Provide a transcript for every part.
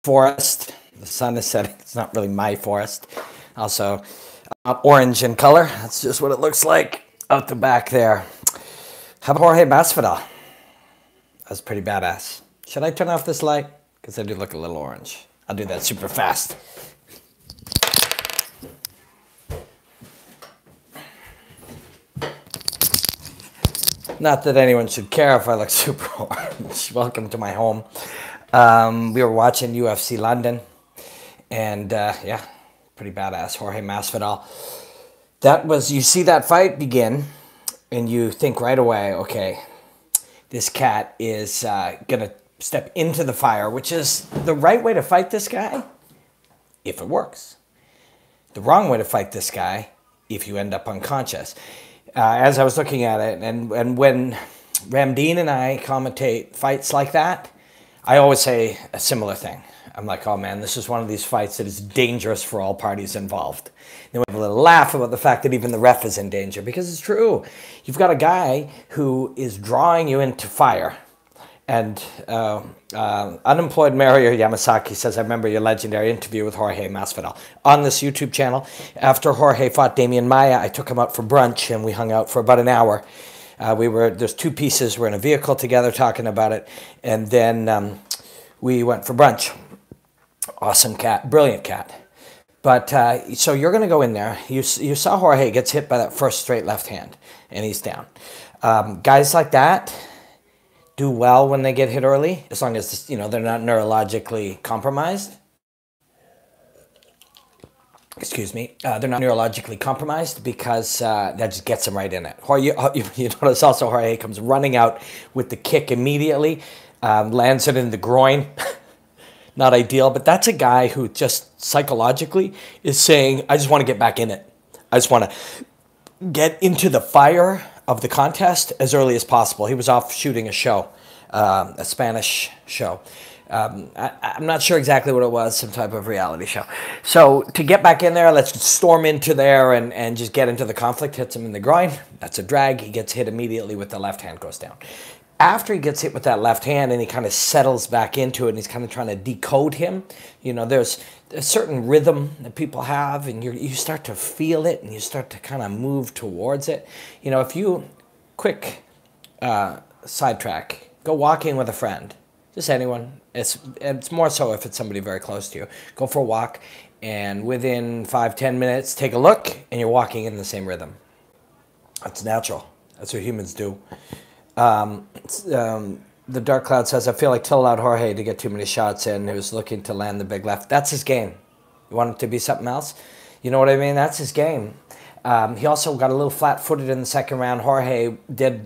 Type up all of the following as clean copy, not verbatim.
forest. The sun is setting. It's not really my forest. Also, orange in color. That's just what it looks like out the back there. How about Jorge Masvidal? That's pretty badass. Should I turn off this light? Because I do look a little orange. I'll do that super fast. Not that anyone should care if I look super orange. Welcome to my home. We were watching UFC London. And yeah, pretty badass. Jorge Masvidal. That was, you see that fight begin, and you think right away, okay, this cat is going to step into the fire, which is the right way to fight this guy, if it works. The wrong way to fight this guy, if you end up unconscious. As I was looking at it, and when Ramdeen and I commentate fights like that, I always say a similar thing. I'm like, oh man, this is one of these fights that is dangerous for all parties involved. Then we have a little laugh about the fact that even the ref is in danger, because it's true. You've got a guy who is drawing you into fire. And Unemployed Mario Yamasaki says, I remember your legendary interview with Jorge Masvidal on this YouTube channel. After Jorge fought Damian Maia, I took him out for brunch, and we hung out for about an hour. There's two pieces. We're in a vehicle together talking about it. And then we went for brunch. Awesome cat, brilliant cat. But so you're going to go in there. You saw Jorge gets hit by that first straight left hand, and he's down. Guys like that do well when they get hit early, as long as, you know, they're not neurologically compromised. Excuse me. They're not neurologically compromised, because that just gets them right in it. You notice also Jorge comes running out with the kick immediately, lands it in the groin. Not ideal, but that's a guy who just psychologically is saying, I just want to get back in it. I just want to get into the fire of the contest as early as possible. He was off shooting a show, a Spanish show. I'm not sure exactly what it was, some type of reality show. So to get back in there, let's storm into there and just get into the conflict. Hits him in the groin. That's a drag. He gets hit immediately with the left hand, goes down. After he gets hit with that left hand and he kind of settles back into it, and he's kind of trying to decode him, you know, there's a certain rhythm that people have, and you start to feel it, and you start to kind of move towards it. You know, if you, quick sidetrack, go walking with a friend, just anyone. It's more so if it's somebody very close to you. Go for a walk, and within 5-10 minutes, take a look, and you're walking in the same rhythm. That's natural. That's what humans do. The Dark Cloud says, I feel like Till allowed Jorge to get too many shots in. He was looking to land the big left. That's his game. You want him to be something else? You know what I mean? That's his game. He also got a little flat-footed in the second round. Jorge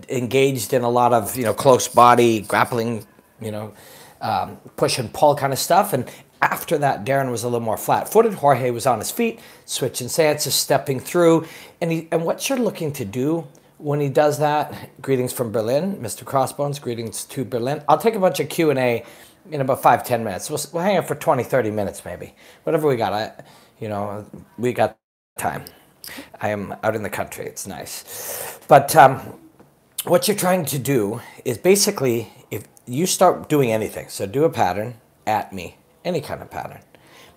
engaged in a lot of, you know, close body, grappling, you know, push and pull kind of stuff. And after that, Darren was a little more flat-footed. Jorge was on his feet, switching stances, stepping through. And what you're looking to do when he does that, greetings from Berlin, Mr. Crossbones, greetings to Berlin. I'll take a bunch of Q&A in about 5-10 minutes. We'll hang out for 20-30 minutes maybe. Whatever we got, you know, we got time. I am out in the country. It's nice. But what you're trying to do is basically, if you start doing anything, so do a pattern at me, any kind of pattern.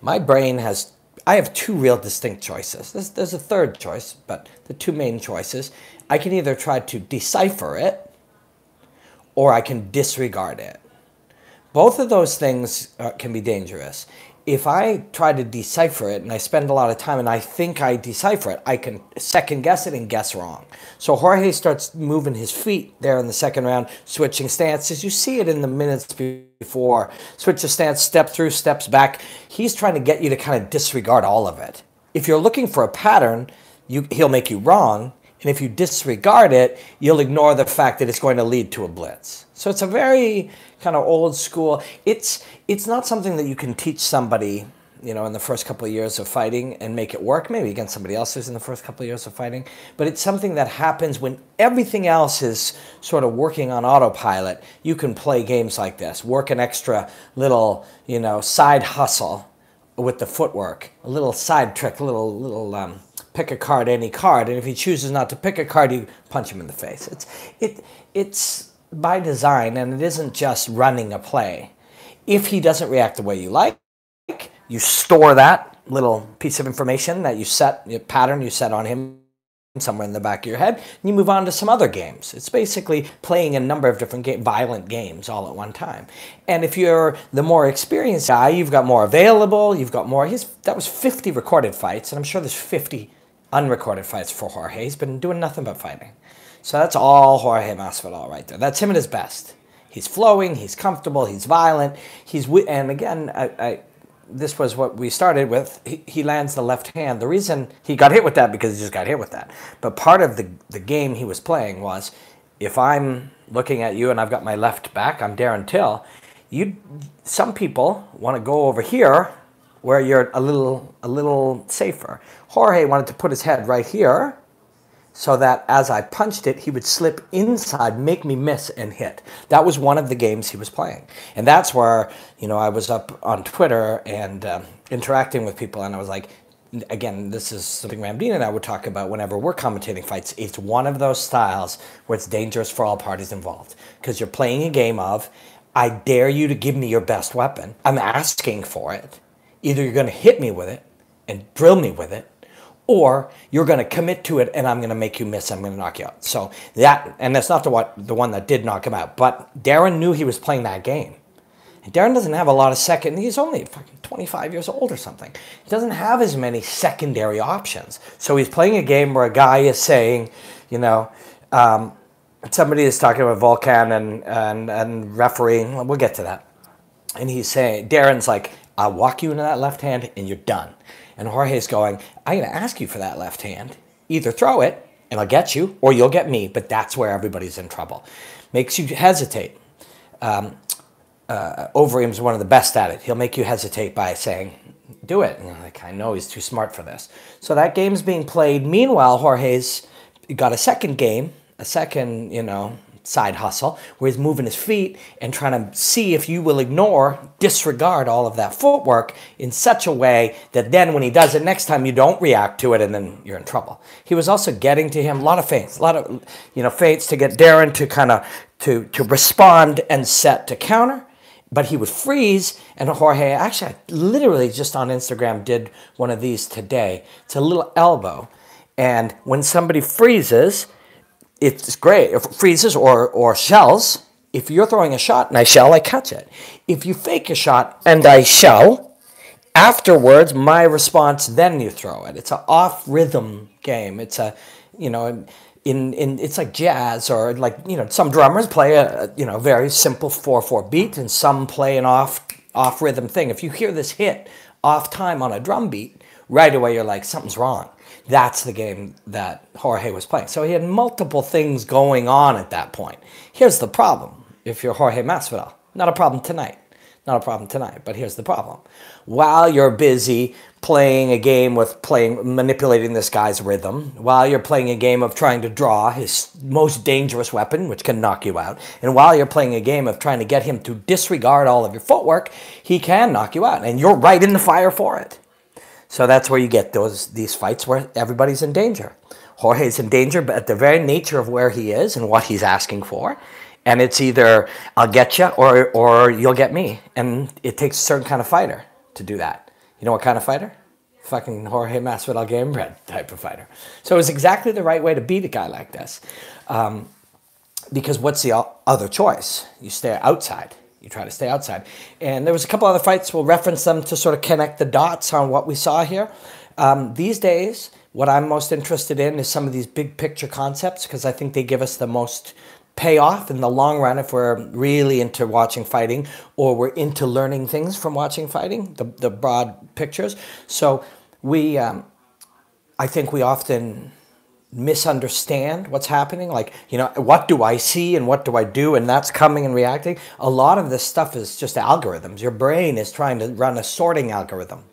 My brain has, I have two real distinct choices. There's a third choice, but the two main choices, I can either try to decipher it, or I can disregard it. Both of those things can be dangerous. If I try to decipher it and I spend a lot of time and I think I decipher it, I can second guess it and guess wrong. So Jorge starts moving his feet there in the second round, switching stances. You see it in the minutes before. Switch the stance, step through, steps back. He's trying to get you to kind of disregard all of it. If you're looking for a pattern, he'll make you wrong. And if you disregard it, you'll ignore the fact that it's going to lead to a blitz. So it's a very kind of old school. It's not something that you can teach somebody, you know, in the first couple of years of fighting and make it work, maybe against somebody else who's in the first couple of years of fighting. But it's something that happens when everything else is sort of working on autopilot. You can play games like this, work an extra little, you know, side hustle with the footwork, a little side trick, little pick a card, any card, and if he chooses not to pick a card, you punch him in the face. It's by design, and it isn't just running a play. If he doesn't react the way you like, You store that little piece of information that you set, your pattern you set on him somewhere in the back of your head, and you move on to some other games. It's basically playing a number of different violent games all at one time. And if you're the more experienced guy, you've got more available, you've got more. That was 50 recorded fights, and I'm sure there's 50 unrecorded fights for Jorge. He's been doing nothing but fighting. So that's all Jorge Masvidal right there. That's him at his best. He's flowing, he's comfortable, he's violent, and again, this was what we started with. He lands the left hand. The reason he got hit with that, because he just got hit with that. But part of the game he was playing was, if I'm looking at you and I've got my left back, I'm Darren Till, some people want to go over here where you're a little safer. Jorge wanted to put his head right here, so that as I punched it, he would slip inside, make me miss, and hit. That was one of the games he was playing. And that's where, I was up on Twitter and interacting with people, and I was like, again, this is something Ramdeen and I would talk about whenever we're commentating fights. It's one of those styles where it's dangerous for all parties involved, because you're playing a game of, I dare you to give me your best weapon. I'm asking for it. Either you're going to hit me with it and drill me with it, or you're going to commit to it and I'm going to make you miss. I'm going to knock you out. So and that's not the one that did knock him out. But Darren knew he was playing that game. And Darren doesn't have a lot of he's only fucking 25 years old or something. He doesn't have as many secondary options. So he's playing a game where a guy is saying, somebody is talking about Volkan and refereeing. We'll get to that. And he's saying, Darren's like, I'll walk you into that left hand and you're done. And Jorge's going, I'm going to ask you for that left hand. Either throw it and I'll get you, or you'll get me, but that's where everybody's in trouble. Makes you hesitate. Overeem's one of the best at it. He'll make you hesitate by saying, do it. And you're like, I know he's too smart for this. So that game's being played. Meanwhile, Jorge's got a second game, side hustle, where he's moving his feet and trying to see if you will disregard all of that footwork in such a way that then when he does it next time, you don't react to it and then you're in trouble. He was also getting to him, a lot of feints to get Darren to kind of to respond and set to counter. But he would freeze, and Jorge, actually, I literally just on Instagram did one of these today. It's a little elbow, and when somebody freezes, it's great. If it freezes or shells, if you're throwing a shot and I shell, I catch it. If you fake a shot and I shell, afterwards, my response, then you throw it. It's an off-rhythm game. It's it's like jazz, or some drummers play a very simple 4/4 beat, and some play an off-rhythm thing. If you hear this hit off time on a drum beat, right away you're like, something's wrong. That's the game that Jorge was playing. So he had multiple things going on at that point. Here's the problem. If you're Jorge Masvidal, not a problem tonight. Not a problem tonight, but here's the problem. While you're busy playing a game manipulating this guy's rhythm, while you're playing a game of trying to draw his most dangerous weapon, which can knock you out, and while you're playing a game of trying to get him to disregard all of your footwork, he can knock you out, and you're right in the fire for it. So that's where you get these fights where everybody's in danger. Jorge's in danger, but at the very nature of where he is and what he's asking for. And it's either I'll get you or you'll get me. And it takes a certain kind of fighter to do that. You know what kind of fighter? Fucking Jorge Masvidal Gamebred type of fighter. So it was exactly the right way to beat a guy like this. Because what's the other choice? You stay outside. You try to stay outside. And there was a couple other fights. We'll reference them to sort of connect the dots on what we saw here. These days, what I'm most interested in is some of these big picture concepts, because I think they give us the most payoff in the long run if we're really into watching fighting, or we're into learning things from watching fighting, the broad pictures. So I think we often misunderstand what's happening. Like, what do I see and what do I do? And that's coming and reacting. A lot of this stuff is just algorithms. Your brain is trying to run a sorting algorithm.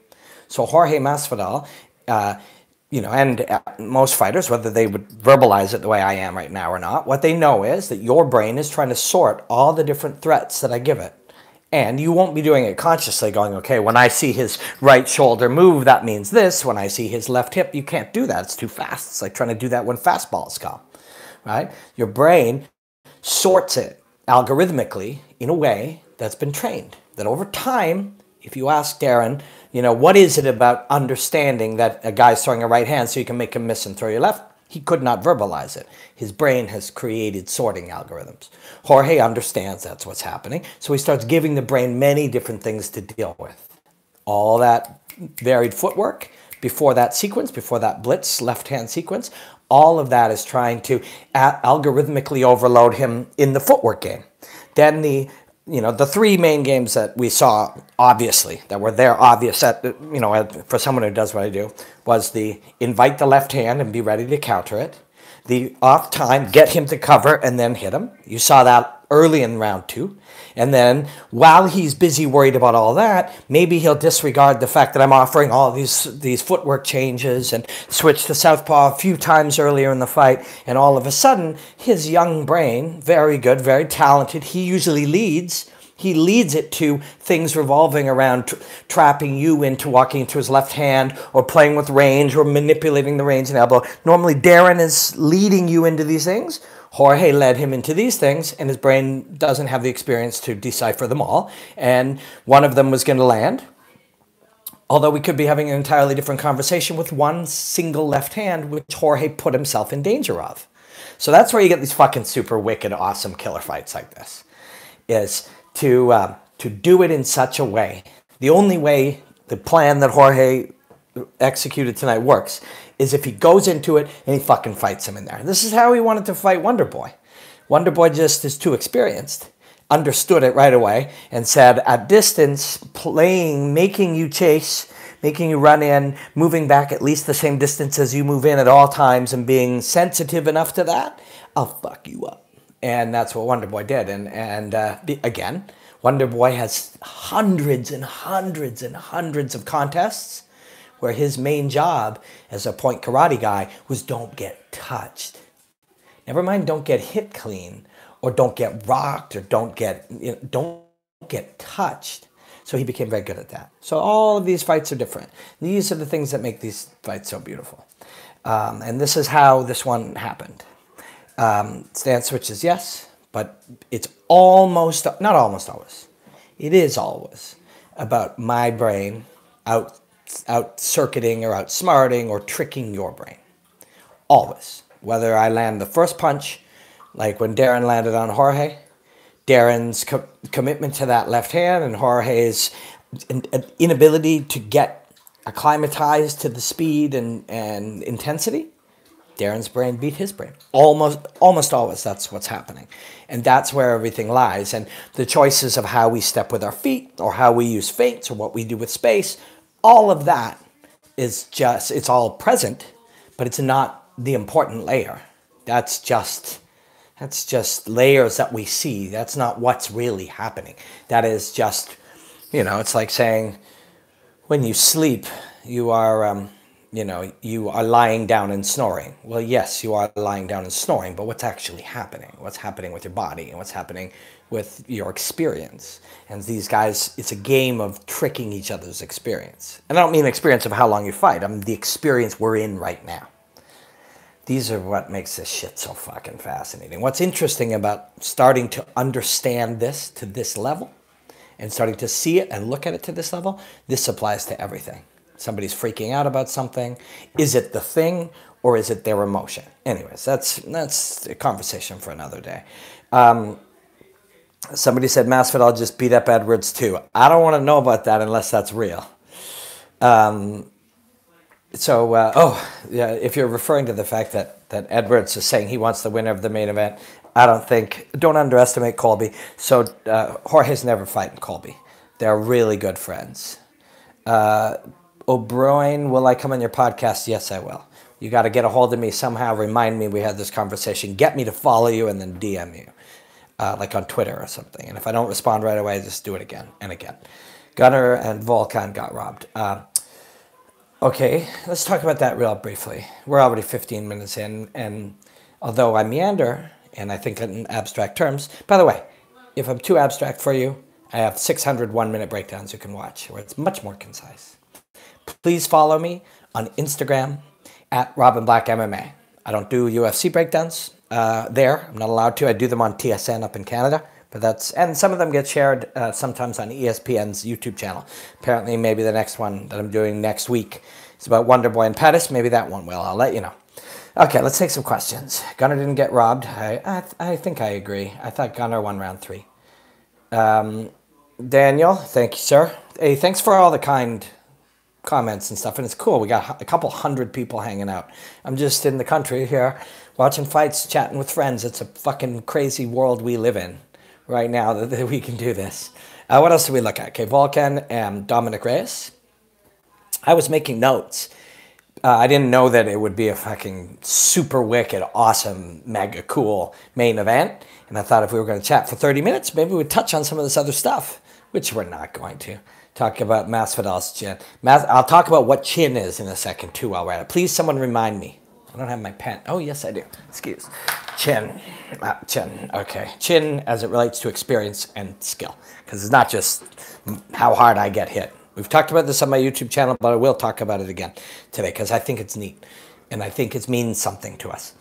So Jorge Masvidal, and most fighters, whether they would verbalize it the way I am right now or not, what they know is that your brain is trying to sort all the different threats that I give it. And you won't be doing it consciously, going, okay, when I see his right shoulder move, that means this. When I see his left hip, you can't do that. It's too fast. It's like trying to do that when fastballs come, right? Your brain sorts it algorithmically in a way that's been trained. That over time, if you ask Darren, You know, what is it about understanding that a guy's throwing a right hand so you can make him miss and throw your left? He could not verbalize it. His brain has created sorting algorithms. Jorge understands that's what's happening, so he starts giving the brain many different things to deal with. All that varied footwork before that sequence, before that blitz left-hand sequence, all of that is trying to algorithmically overload him in the footwork game. Then the three main games that we saw, obviously, that were there, obvious, at, for someone who does what I do, was the invite the left hand and be ready to counter it. The off time, get him to cover and then hit him. You saw that early in round 2. And then while he's busy worried about all that, maybe he'll disregard the fact that I'm offering all these footwork changes and switch to southpaw a few times earlier in the fight. And all of a sudden, his young brain, very good, very talented, he usually leads. He leads it to things revolving around trapping you into walking into his left hand or playing with range or manipulating the range and elbow. Normally, Darren is leading you into these things. Jorge led him into these things, and his brain doesn't have the experience to decipher them all. And one of them was going to land. Although we could be having an entirely different conversation with one single left hand, which Jorge put himself in danger of. So that's where you get these fucking super wicked, awesome killer fights like this, is to do it in such a way. The only way the plan that Jorge executed tonight works is if he goes into it and he fucking fights him in there. This is how he wanted to fight Wonder Boy. Wonder Boy just is too experienced, understood it right away, and said, at distance, playing, making you chase, making you run in, moving back at least the same distance as you move in at all times, and being sensitive enough to that, I'll fuck you up. And that's what Wonder Boy did. And again, Wonder Boy has hundreds and hundreds and hundreds of contests where his main job as a point karate guy was don't get touched. Never mind don't get hit clean or don't get rocked or don't get touched. So he became very good at that. So all of these fights are different. These are the things that make these fights so beautiful. And this is how this one happened. Stance switches, yes, but it's almost, not almost always, it is always about my brain out-circuiting or outsmarting or tricking your brain. Always. Whether I land the first punch, like when Darren landed on Jorge, Darren's commitment to that left hand and Jorge's inability to get acclimatized to the speed and intensity, Darren's brain beat his brain. Almost always that's what's happening. And that's where everything lies. And the choices of how we step with our feet or how we use feints or what we do with space, all of that is just, it's all present, but it's not the important layer. That's just layers that we see. That's not what's really happening. That is just, it's like saying when you sleep, you are, you are lying down and snoring. Well, yes, you are lying down and snoring, but what's actually happening? What's happening with your body and what's happening with your experience? And these guys, it's a game of tricking each other's experience. And I don't mean experience of how long you fight. I mean the experience we're in right now. These are what makes this shit so fucking fascinating. What's interesting about starting to understand this to this level and starting to see it and look at it to this level, this applies to everything. Somebody's freaking out about something. Is it the thing or is it their emotion? Anyways, that's a conversation for another day. Somebody said Masvidal just beat up Edwards too. I don't want to know about that unless that's real. If you're referring to the fact that Edwards is saying he wants the winner of the main event, don't underestimate Colby. So Jorge's never fighting Colby. They're really good friends. O'Brien, will I come on your podcast? Yes, I will. You got to get a hold of me somehow. Remind me we had this conversation. Get me to follow you and then DM you, like on Twitter or something. And if I don't respond right away, just do it again and again. Gunnar and Volkan got robbed. Okay, let's talk about that real briefly. We're already 15 minutes in, and although I meander, and I think in abstract terms, by the way, if I'm too abstract for you, I have 600 one-minute breakdowns you can watch, where it's much more concise. Please follow me on Instagram at @RobinBlackMMA. I don't do UFC breakdowns there. I'm not allowed to. I do them on TSN up in Canada, But that's, and some of them get shared sometimes on ESPN's YouTube channel. Apparently, maybe the next one that I'm doing next week is about Wonder Boy and Pettis. Maybe that one will. I'll let you know. Okay, let's take some questions. Gunnar didn't get robbed. I think I agree. I thought Gunnar won round 3. Daniel, thank you, sir. Hey, thanks for all the kind comments and stuff. And it's cool. We got a couple hundred people hanging out. I'm just in the country here watching fights, chatting with friends. It's a fucking crazy world we live in right now that we can do this. What else do we look at? Okay, Volkan and Dominic Reyes. I was making notes. I didn't know that it would be a fucking super wicked, awesome, mega cool main event. And I thought if we were going to chat for 30 minutes, maybe we'd touch on some of this other stuff, which we're not going to. Talk about Masvidal's chin. I'll talk about what chin is in a second, too, while we're at it. Please, someone remind me. I don't have my pen. Oh, yes, I do. Excuse. Chin. Chin. Okay. Chin as it relates to experience and skill. Because it's not just how hard I get hit. We've talked about this on my YouTube channel, but I will talk about it again today because I think it's neat. And I think it means something to us.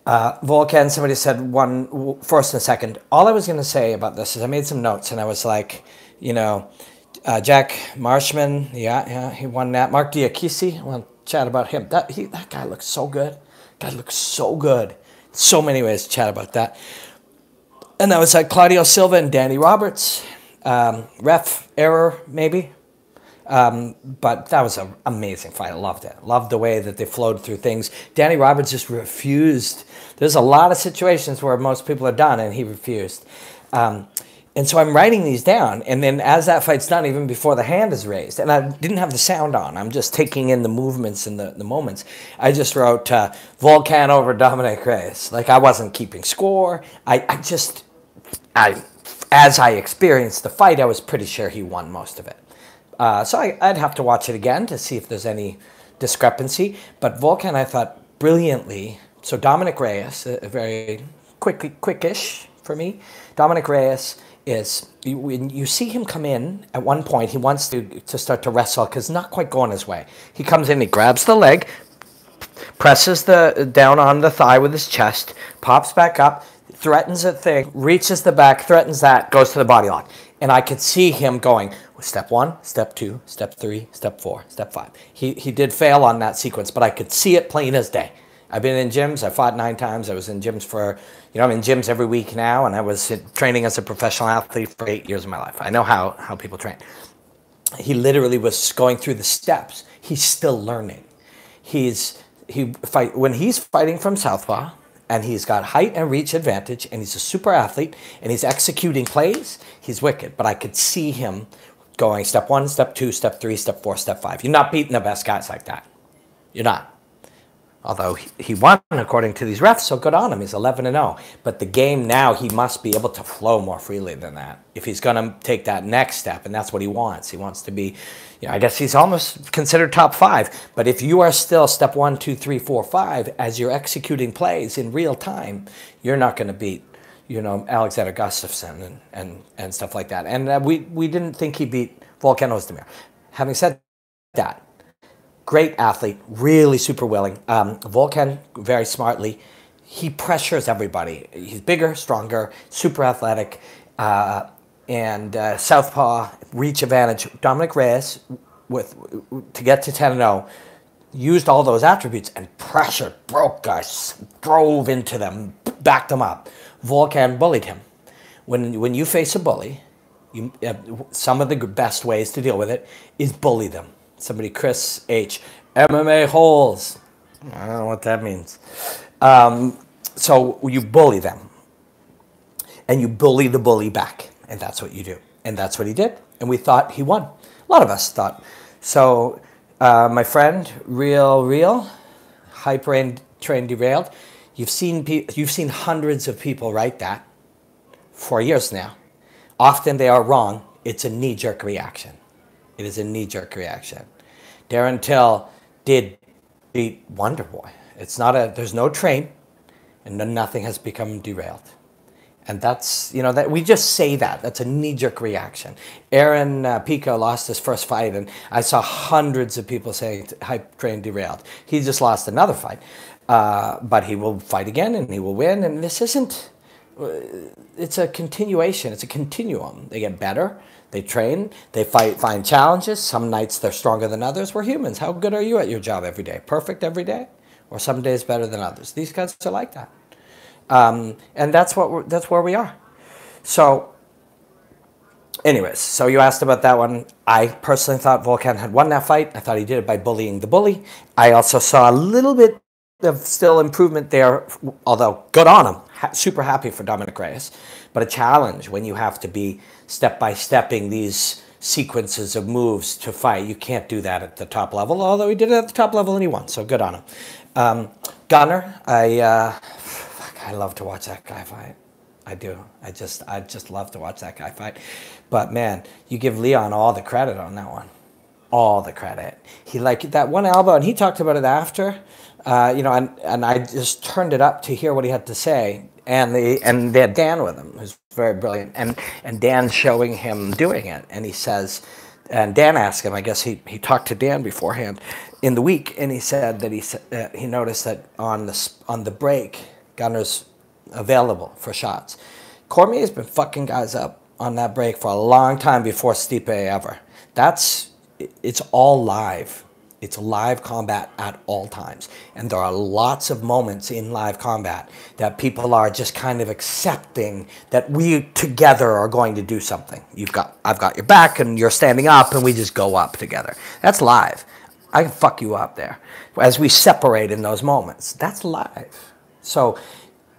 Volkan, somebody said one first and second. All I was going to say about this is I made some notes and I was like, you know, Jack Marshman, yeah, he won that. Mark Diakisi, we'll chat about him. That guy looks so good. Guy looks so good. So many ways to chat about that. And that was like Claudio Silva and Danny Roberts. Ref error, maybe. But that was an amazing fight. I loved it. Loved the way that they flowed through things. Danny Roberts just refused. There's a lot of situations where most people are done, and he refused. And so I'm writing these down, and then as that fight's done, even before the hand is raised, and I didn't have the sound on, I'm just taking in the movements and the moments. I just wrote Volkan over Dominic Reyes. Like, I wasn't keeping score. As I experienced the fight, I was pretty sure he won most of it. So I'd have to watch it again to see if there's any discrepancy. But Volkan, I thought, brilliantly. So Dominic Reyes, very quickish for me. Dominic Reyes is, when you see him come in, at one point, he wants to start to wrestle because it's not quite going his way. He comes in, he grabs the leg, presses down on the thigh with his chest, pops back up, threatens a thing, reaches the back, threatens that, goes to the body lock. And I could see him going, step 1, step 2, step 3, step 4, step 5. He did fail on that sequence, but I could see it plain as day. I've been in gyms. I fought 9 times. I was in gyms for, I'm in gyms every week now, and I was training as a professional athlete for 8 years of my life. I know how people train. He literally was going through the steps. He's still learning. When he's fighting from southpaw, and he's got height and reach advantage, and he's a super athlete, and he's executing plays, he's wicked. But I could see him going step 1, step 2, step 3, step 4, step 5. You're not beating the best guys like that. You're not. Although he won according to these refs, so good on him. He's 11-0. But the game now, he must be able to flow more freely than that if he's going to take that next step, and that's what he wants. He wants to be, I guess he's almost considered top 5. But if you are still step 1, 2, 3, 4, 5, as you're executing plays in real time, you're not going to beat, Alexander Gustafsson and stuff like that. And we didn't think he beat Volkan Ozdemir. Having said that, great athlete, really super willing. Volkan, very smartly, he pressures everybody. He's bigger, stronger, super athletic, and southpaw, reach advantage. Dominic Reyes, to get to 10-0, used all those attributes and pressured, broke guys, drove into them, backed them up. Volkan bullied him. When you face a bully, some of the best ways to deal with it is bully them. Somebody, Chris H. MMA holes. I don't know what that means. So you bully them. And you bully the bully back. And that's what you do. And that's what he did. And we thought he won. A lot of us thought. So my friend, Real, Hype Train Derailed, you've seen hundreds of people write that for years now. Often they are wrong. It's a knee-jerk reaction. It is a knee-jerk reaction. Darren Till did beat Wonder Boy. There's no train, and nothing has become derailed. And that's, that we just say that. That's a knee-jerk reaction. Aaron Pico lost his first fight, and I saw hundreds of people saying, hype train derailed. He just lost another fight. But he will fight again, and he will win. And this isn't, it's a continuation. It's a continuum. They get better. They train. They find challenges. Some nights they're stronger than others. We're humans. How good are you at your job every day? Perfect every day? Or some days better than others? These guys are like that. And that's where we are. So, anyways, so you asked about that one. I personally thought Volkan had won that fight. I thought he did it by bullying the bully. I also saw a little bit of still improvement there, although good on him. Super happy for Dominic Reyes. But a challenge when you have to be step-by-stepping these sequences of moves to fight. You can't do that at the top level, although he did it at the top level and he won, so good on him. Gunnar, I love to watch that guy fight. I do. I just love to watch that guy fight. But man, you give Leon all the credit on that one. All the credit. He like that one elbow, and he talked about it after. You know, and I just turned it up to hear what he had to say. And they had Dan with him, who's very brilliant. And Dan showing him doing it. And he says, and Dan asked him, I guess he talked to Dan beforehand in the week, and he said that he noticed that on the break, Gunnar's available for shots. Cormier's been fucking guys up on that break for a long time before Stipe ever. It's all live. It's live combat at all times. And there are lots of moments in live combat that people are just kind of accepting that we together are going to do something. I've got your back and you're standing up and we just go up together. That's live. I can fuck you up there. As we separate in those moments, that's live. So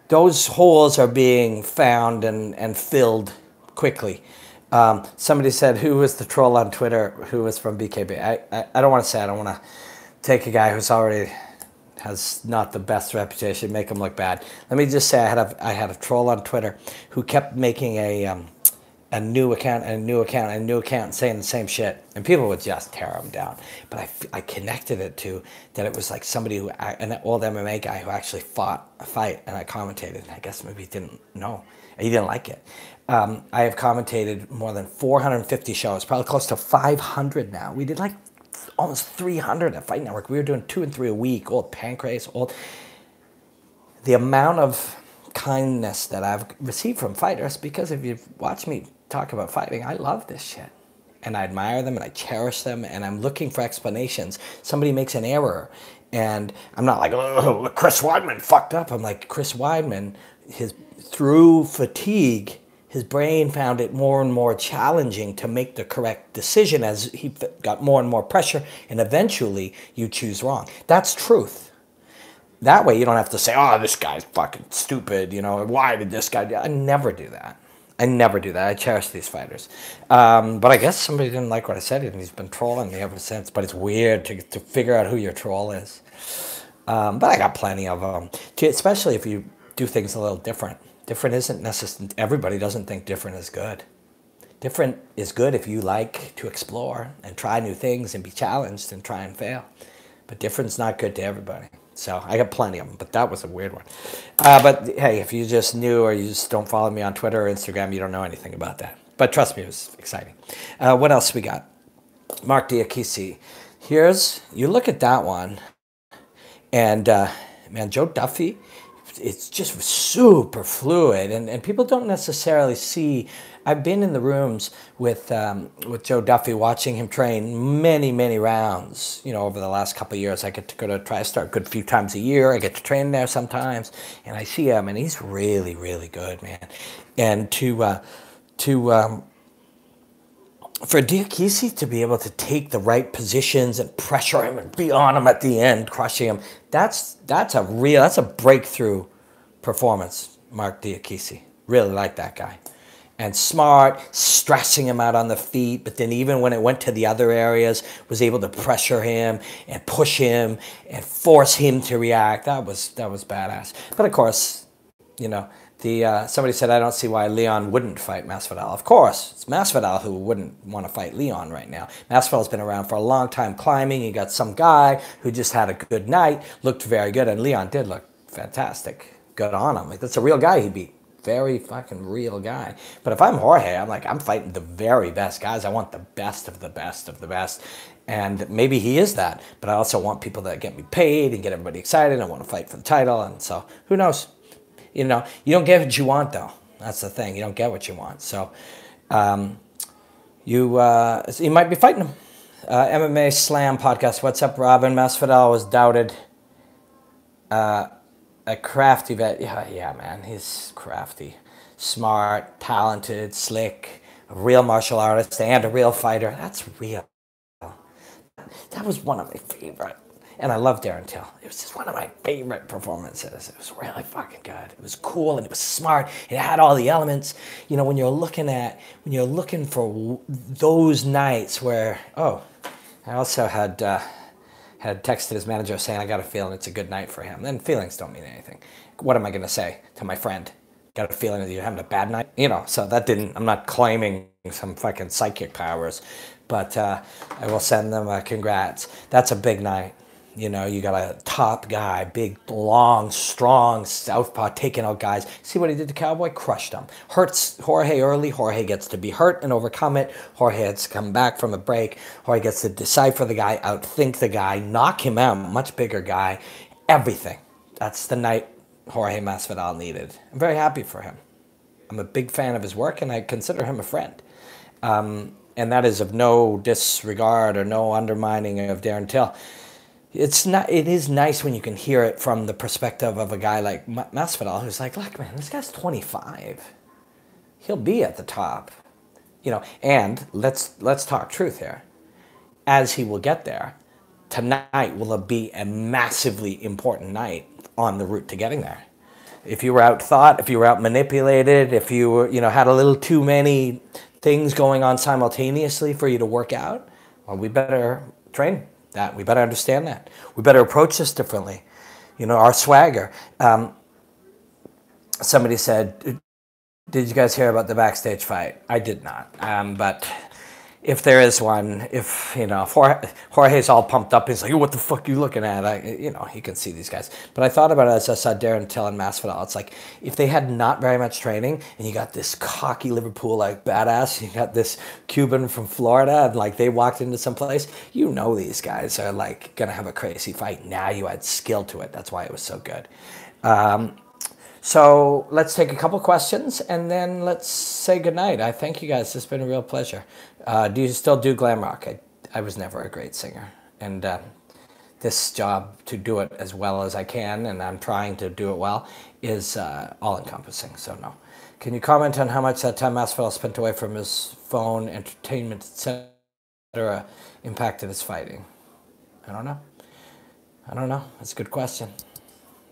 those holes are being found and filled quickly. Somebody said, who was the troll on Twitter who was from BKB? I don't want to say, I don't want to take a guy who's already has not the best reputation, make him look bad. Let me just say I had a troll on Twitter who kept making a new account and a new account and a new account and saying the same shit. And people would just tear him down. But I connected it to that it was like somebody an old MMA guy who actually fought a fight, and I commentated. And I guess maybe he didn't know. He didn't like it. I have commentated more than 450 shows, probably close to 500 now. We did like almost 300 at Fight Network. We were doing 2 and 3 a week, old Pancrase, the amount of kindness that I've received from fighters, because if you've watched me talk about fighting, I love this shit. And I admire them and I cherish them, and I'm looking for explanations. Somebody makes an error and I'm not like, oh, Chris Weidman fucked up. I'm like, Chris Weidman, through fatigue, his brain found it more and more challenging to make the correct decision as he got more and more pressure, and eventually you choose wrong. That's truth. That way you don't have to say, oh, this guy's fucking stupid, you know, why did this guy do that? I never do that. I never do that. I cherish these fighters. But I guess somebody didn't like what I said, and he's been trolling me ever since. But it's weird to figure out who your troll is. But I got plenty of them, especially if you do things a little different. Different isn't necessarily, everybody doesn't think different is good. Different is good if you like to explore and try new things and be challenged and try and fail. But different's not good to everybody. So I got plenty of them, but that was a weird one. But hey, if you just knew or you just don't follow me on Twitter or Instagram, you don't know anything about that. But trust me, it was exciting. What else we got? Mark Diakisi. You look at that one, and man, Joe Duffy, it's just super fluid, and people don't necessarily see. I've been in the rooms with Joe Duffy, watching him train many rounds. You know, over the last couple of years, I get to go to TriStar a good few times a year. I get to train there sometimes, and I see him, and he's really good, man. And for Diakisi to be able to take the right positions and pressure him and be on him at the end, crushing him, that's a breakthrough performance. Mark Diakisi, really like that guy. And smart, stressing him out on the feet, but then even when it went to the other areas, was able to pressure him and push him and force him to react. That was badass. But of course, you know, somebody said, I don't see why Leon wouldn't fight Masvidal. Of course, it's Masvidal who wouldn't want to fight Leon right now. Masvidal's been around for a long time climbing. You got some guy who just had a good night, looked very good, and Leon did look fantastic. Good on him. Like, that's a real guy he beat. Very fucking real guy. But if I'm Jorge, I'm fighting the very best guys. I want the best of the best of the best. And maybe he is that. But I also want people that get me paid and get everybody excited. I want to fight for the title. And so, who knows? You know, you don't get what you want, though. That's the thing. You don't get what you want. So you might be fighting him. MMA Slam podcast. What's up, Robin? Masvidal was doubted. A crafty vet. Yeah, man. He's crafty. Smart, talented, slick, a real martial artist and a real fighter. That's real. That was one of my favorite. And I love Darren Till. It was just one of my favorite performances. It was really fucking good. It was cool and it was smart. It had all the elements. You know, when you're looking for those nights where, I also had texted his manager saying, I got a feeling it's a good night for him. Then feelings don't mean anything. What am I going to say to my friend? Got a feeling that you're having a bad night? You know, so that didn't, I'm not claiming some fucking psychic powers, but I will send them a congrats. That's a big night. You know, you got a top guy, big, long, strong southpaw, taking out guys. See what he did to Cowboy? Crushed him. Hurts Jorge early. Jorge gets to be hurt and overcome it. Jorge has to come back from a break. Jorge gets to decipher the guy, outthink the guy, knock him out, much bigger guy, everything. That's the night Jorge Masvidal needed. I'm very happy for him. I'm a big fan of his work, and I consider him a friend. And that is of no disregard or no undermining of Darren Till. It is nice when you can hear it from the perspective of a guy like Masvidal, who's like, look, man, this guy's 25. He'll be at the top. You know, and let's talk truth here. As he will get there, tonight will be a massively important night on the route to getting there. If you were outthought, if you were outmanipulated, if you were, had a little too many things going on simultaneously for you to work out, well, we better train that. We better understand that. We better approach this differently. You know, our swagger. Somebody said, did you guys hear about the backstage fight? I did not. But if there is one, if Jorge's all pumped up, he's like, what the fuck are you looking at? He can see these guys. But I thought about it as I saw Darren Till and Masvidal. It's like, if they had not very much training, and you got this cocky Liverpool, like, badass, you got this Cuban from Florida, and, like, they walked into some place, these guys are, like, going to have a crazy fight. Now you add skill to it. That's why it was so good. So let's take a couple questions, and then let's say goodnight. I thank you guys. It's been a real pleasure. Do you still do glam rock? I was never a great singer. And this job, to do it as well as I can, and I'm trying to do it well, is all-encompassing, so no. Can you comment on how much that time Masvidal spent away from his phone, entertainment, etc. impacted his fighting? I don't know. That's a good question.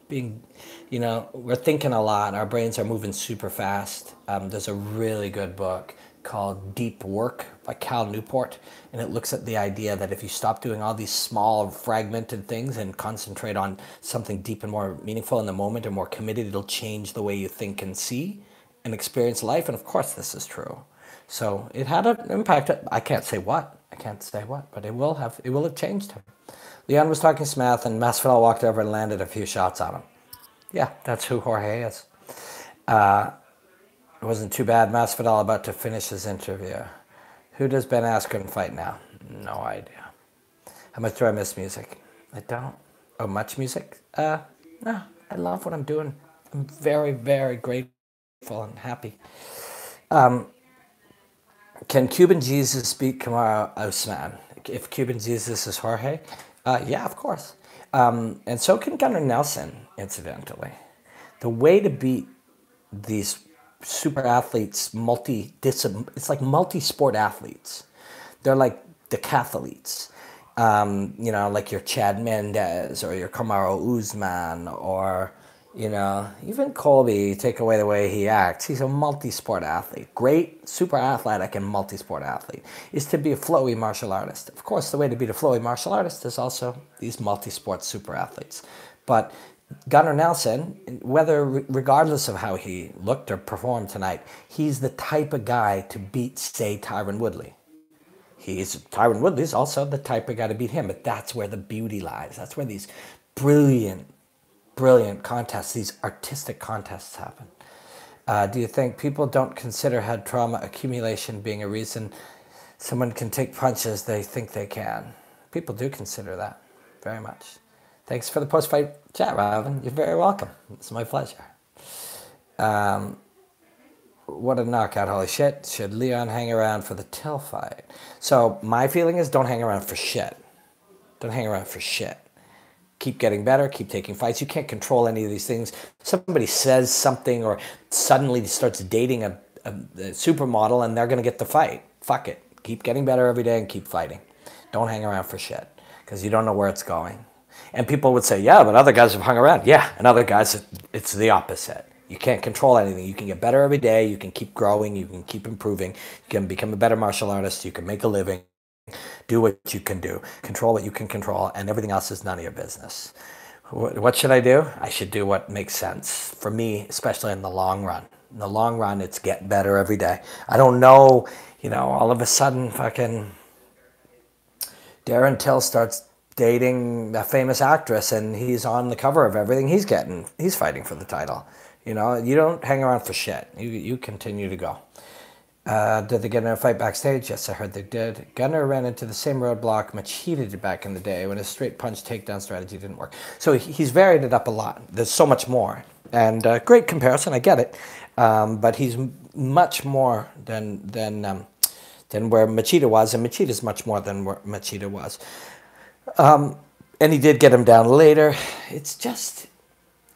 We're thinking a lot. Our brains are moving super fast. There's a really good book called Deep Work by Cal Newport, and it looks at the idea that if you stop doing all these small fragmented things and concentrate on something deep and more meaningful in the moment and more committed, it'll change the way you think and see and experience life. And of course this is true. So it had an impact. I can't say what, but it will have changed him. Leon was talking smath, and Masvidal walked over and landed a few shots on him. Yeah, that's who Jorge is. It wasn't too bad. Masvidal about to finish his interview. Who does Ben Askren fight now? No idea. How much do I miss music? I don't. Oh, much music? No, I love what I'm doing. I'm very, very grateful and happy. Can Cuban Jesus beat Kamaru Usman? If Cuban Jesus is Jorge? Yeah, of course. And so can Gunnar Nelson, incidentally. The way to beat these super athletes, it's like multi-sport athletes. They're like decathletes. Like your Chad Mendez or your Kamaru Usman or, even Colby, take away the way he acts. He's a multi-sport athlete. Great, super athletic and multi-sport athlete. Is to be a flowy martial artist. Of course, the way to beat a flowy martial artist is also these multi-sport super athletes. But Gunnar Nelson, regardless of how he looked or performed tonight, he's the type of guy to beat, say, Tyron Woodley. Tyron Woodley's also the type of guy to beat him, but that's where the beauty lies. That's where these brilliant contests, these artistic contests happen. Do you think people don't consider head trauma accumulation being a reason someone can take punches they think they can? People do consider that, very much. Thanks for the post-fight chat, Robin. You're very welcome. It's my pleasure. What a knockout, holy shit. Should Leon hang around for the Till fight? So my feeling is don't hang around for shit. Don't hang around for shit. Keep getting better, keep taking fights. You can't control any of these things. Somebody says something or suddenly starts dating a supermodel and they're going to get the fight. Fuck it. Keep getting better every day and keep fighting. Don't hang around for shit because you don't know where it's going. And people would say, yeah, but other guys have hung around. Yeah, and other guys, it's the opposite. You can't control anything. You can get better every day. You can keep growing. You can keep improving. You can become a better martial artist. You can make a living. Do what you can do. Control what you can control. And everything else is none of your business. What should I do? I should do what makes sense for me, especially in the long run. In the long run, it's get better every day. I don't know, all of a sudden fucking Darren Till starts dating a famous actress and he's on the cover of everything he's getting. He's fighting for the title. You don't hang around for shit. You continue to go. Did they get in a fight backstage? Yes, I heard they did. Gunnar ran into the same roadblock Machida did back in the day when his straight punch takedown strategy didn't work. So he's varied it up a lot. There's so much more. And great comparison, I get it. But he's much more than where Machida was, and Machida's much more than where Machida was. And he did get him down later. It's just,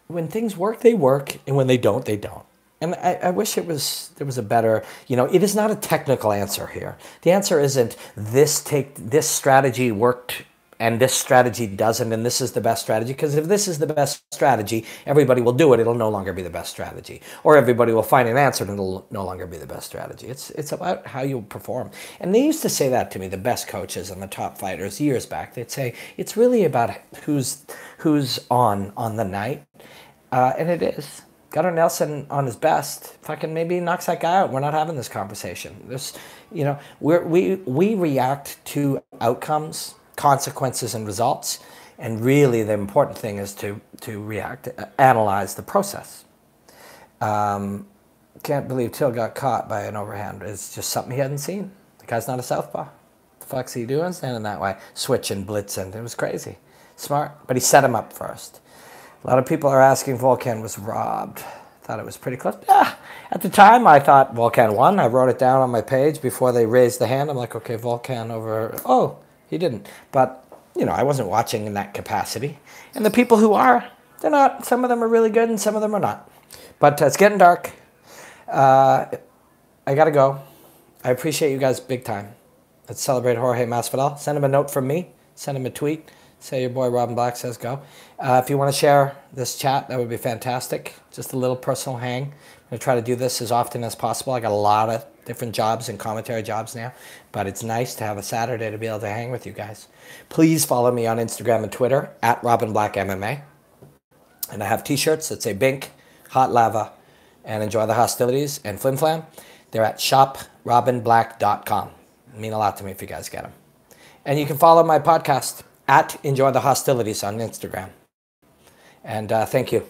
when things work, they work, and when they don't, they don't. And I wish there was a better, it is not a technical answer here. The answer isn't this strategy worked and this strategy doesn't, and this is the best strategy. Because if this is the best strategy, everybody will do it. It'll no longer be the best strategy. Or everybody will find an answer and it'll no longer be the best strategy. It's about how you perform. And they used to say that to me, the best coaches and the top fighters years back. They'd say, it's really about who's on the night. And it is. Gunnar Nelson on his best, fucking maybe knocks that guy out. We're not having this conversation. We react to outcomes, consequences, and results. And really the important thing is to analyze the process. Can't believe Till got caught by an overhand. It's just something he hadn't seen. The guy's not a southpaw. The fuck's he doing standing that way? Switching, blitzing. It was crazy. Smart. But he set him up first. A lot of people are asking Volkan was robbed. Thought it was pretty close. At the time, I thought Volkan won. I wrote it down on my page before they raised the hand. I'm like, okay, Volkan over. Oh, he didn't. But, I wasn't watching in that capacity. And the people who are, they're not. Some of them are really good and some of them are not. But it's getting dark. I got to go. I appreciate you guys big time. Let's celebrate Jorge Masvidal. Send him a note from me. Send him a tweet. Say your boy Robin Black says go. If you want to share this chat, that would be fantastic. Just a little personal hang. I'm going to try to do this as often as possible. I got a lot of different jobs and commentary jobs now, but it's nice to have a Saturday to be able to hang with you guys. Please follow me on Instagram and Twitter at Robin Black MMA. And I have t-shirts that say Bink, Hot Lava, and Enjoy the Hostilities, and Flim Flam. They're at shoprobinblack.com. Mean a lot to me if you guys get them. And you can follow my podcast at Enjoy the Hostilities on Instagram. And thank you.